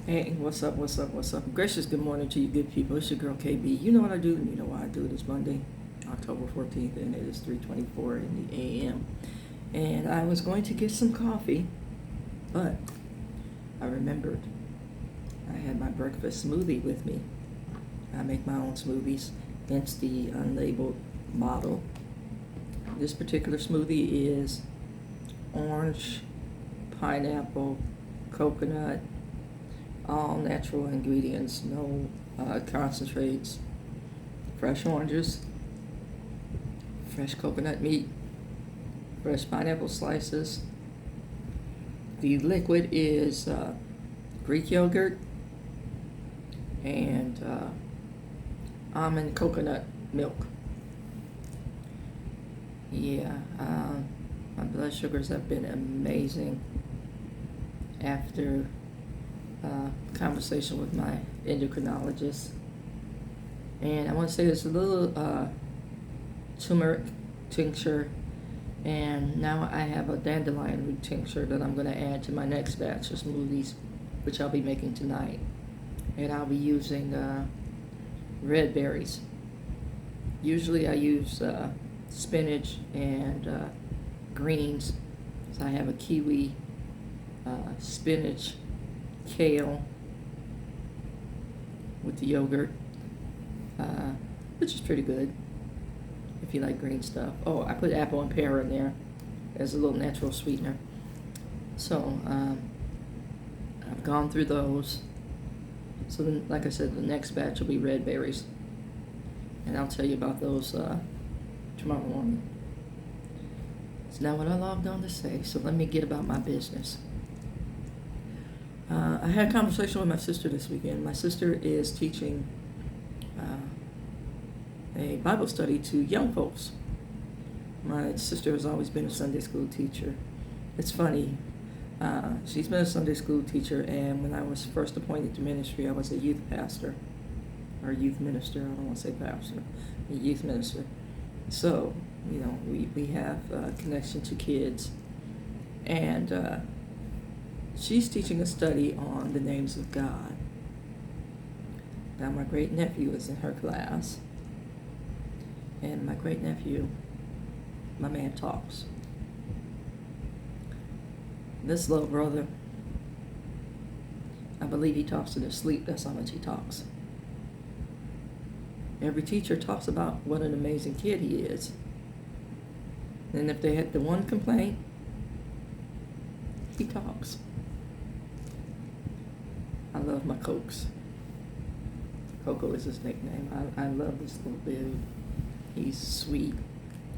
Hey, what's up, what's up, what's up? Gracious good morning to you good people. It's your girl KB. You know what I do, and you know why I do it. It's Monday, October 14th, and it is 3:24 in the AM. And I was going to get some coffee, but I remembered I had my breakfast smoothie with me. I make my own smoothies, hence the unlabeled bottle. This particular smoothie is orange, pineapple, coconut, all natural ingredients, no concentrates, fresh oranges, fresh coconut meat, fresh pineapple slices. The liquid is Greek yogurt and almond coconut milk. Yeah, my blood sugars have been amazing after conversation with my endocrinologist. And I want to say there's a little turmeric tincture, and now I have a dandelion root tincture that I'm going to add to my next batch of smoothies, which I'll be making tonight. And I'll be using red berries. Usually I use spinach and greens. So I have a kiwi, spinach, kale with the yogurt, which is pretty good if you like green stuff. Oh, I put apple and pear in there as a little natural sweetener. So I've gone through those. So then, like I said, the next batch will be red berries, and I'll tell you about those tomorrow morning. It's not what I logged on to say, so let me get about my business. I had a conversation with my sister this weekend. My sister is teaching a Bible study to young folks. My sister has always been a Sunday school teacher. It's funny. She's been a Sunday school teacher, and when I was first appointed to ministry, I was a youth pastor, or youth minister. I don't want to say pastor, a youth minister. So, you know, we have a connection to kids. And she's teaching a study on the names of God. Now, my great nephew is in her class, and my great nephew, my man, talks. This little brother, I believe he talks in his sleep. That's how much he talks. Every teacher talks about what an amazing kid he is. And if they had the one complaint, he talks. I love my Cokes. Coco is his nickname. I love this little dude. He's sweet.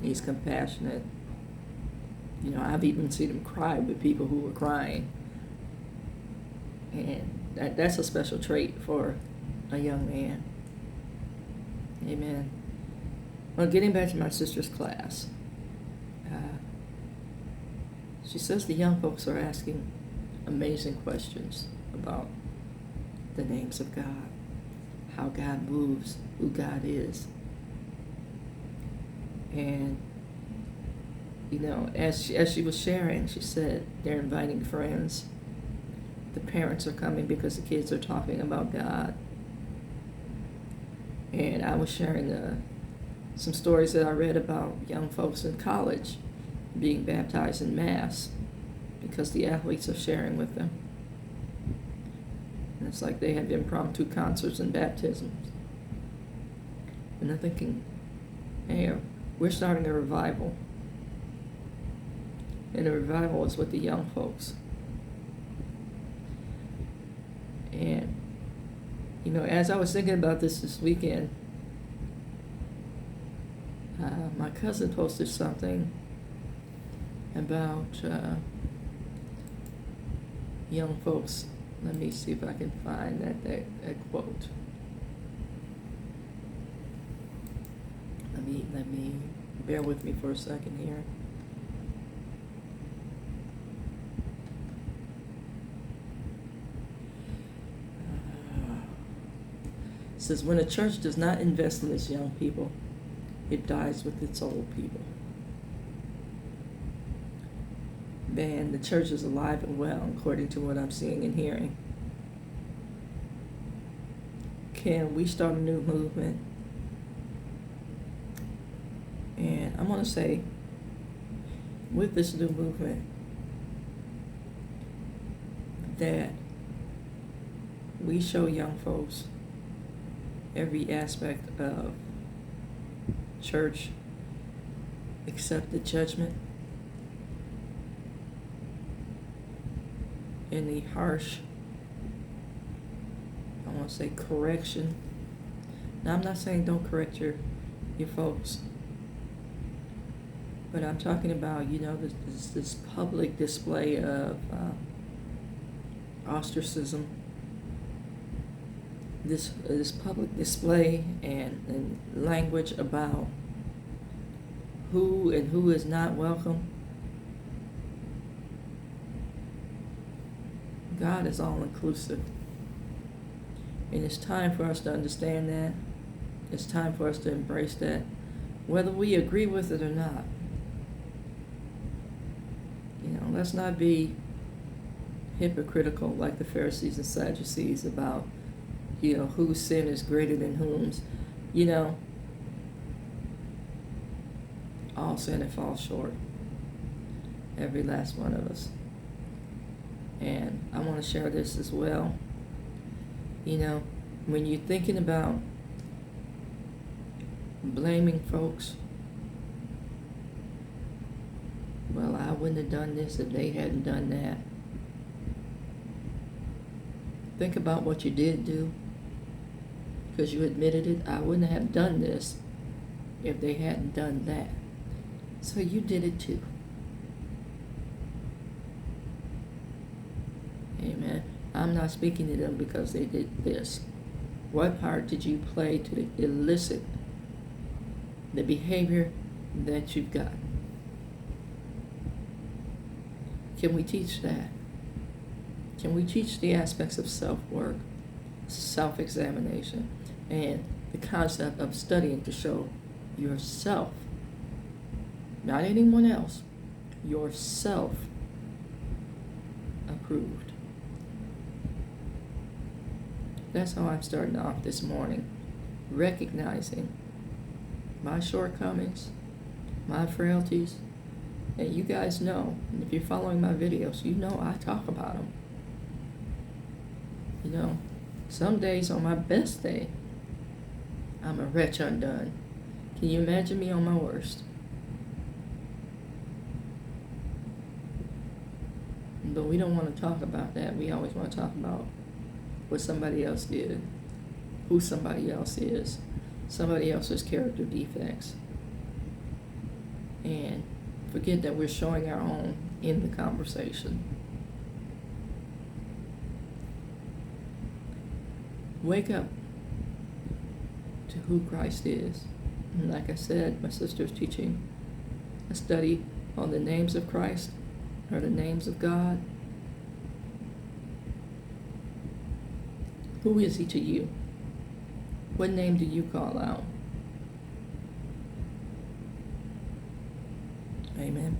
He's compassionate. You know, I've even seen him cry with people who were crying. And that's a special trait for a young man. Amen. Well, getting back to my sister's class. She says the young folks are asking amazing questions about the names of God, how God moves, who God is. And, you know, as she was sharing, she said they're inviting friends. The parents are coming because the kids are talking about God. And I was sharing some stories that I read about young folks in college being baptized in Mass because the athletes are sharing with them. And it's like they have impromptu concerts and baptisms. And I'm thinking, hey, we're starting a revival. And the revival is with the young folks. And, you know, as I was thinking about this weekend, my cousin posted something about young folks. Let me see if I can find that quote. Let me bear with me for a second here. It says, when a church does not invest in its young people, it dies with its old people. Man, the church is alive and well, according to what I'm seeing and hearing. can we start a new movement? And I'm going to say, with this new movement, that we show young folks every aspect of church except the judgment and the harsh, I want to say, correction. Now, I'm not saying don't correct your folks, but I'm talking about, this public display of ostracism, this public display and language about who and who is not welcome. God is all inclusive. And it's time for us to understand that. It's time for us to embrace that, whether we agree with it or not. Let's not be hypocritical like the Pharisees and Sadducees about, whose sin is greater than whom's. All sin and fall short. Every last one of us. And I want to share this as well. When you're thinking about blaming folks, well, I wouldn't have done this if they hadn't done that. Think about what you did do, because you admitted it. I wouldn't have done this if they hadn't done that. So you did it too. Amen. I'm not speaking to them because they did this. What part did you play to elicit the behavior that you've got? Can we teach that? Can we teach the aspects of self-work, self-examination, and the concept of studying to show yourself, not anyone else, yourself approved? That's how I'm starting off this morning, recognizing my shortcomings, my frailties. And you guys know, and if you're following my videos, you know I talk about them. Some days on my best day, I'm a wretch undone. Can you imagine me on my worst? But we don't want to talk about that. We always want to talk about what somebody else did, who somebody else is, somebody else's character defects, and forget that we're showing our own in the conversation. Wake up to who Christ is. And like I said, my sister's teaching a study on the names of Christ, or the names of God. Who is he to you? What name do you call out? Amen.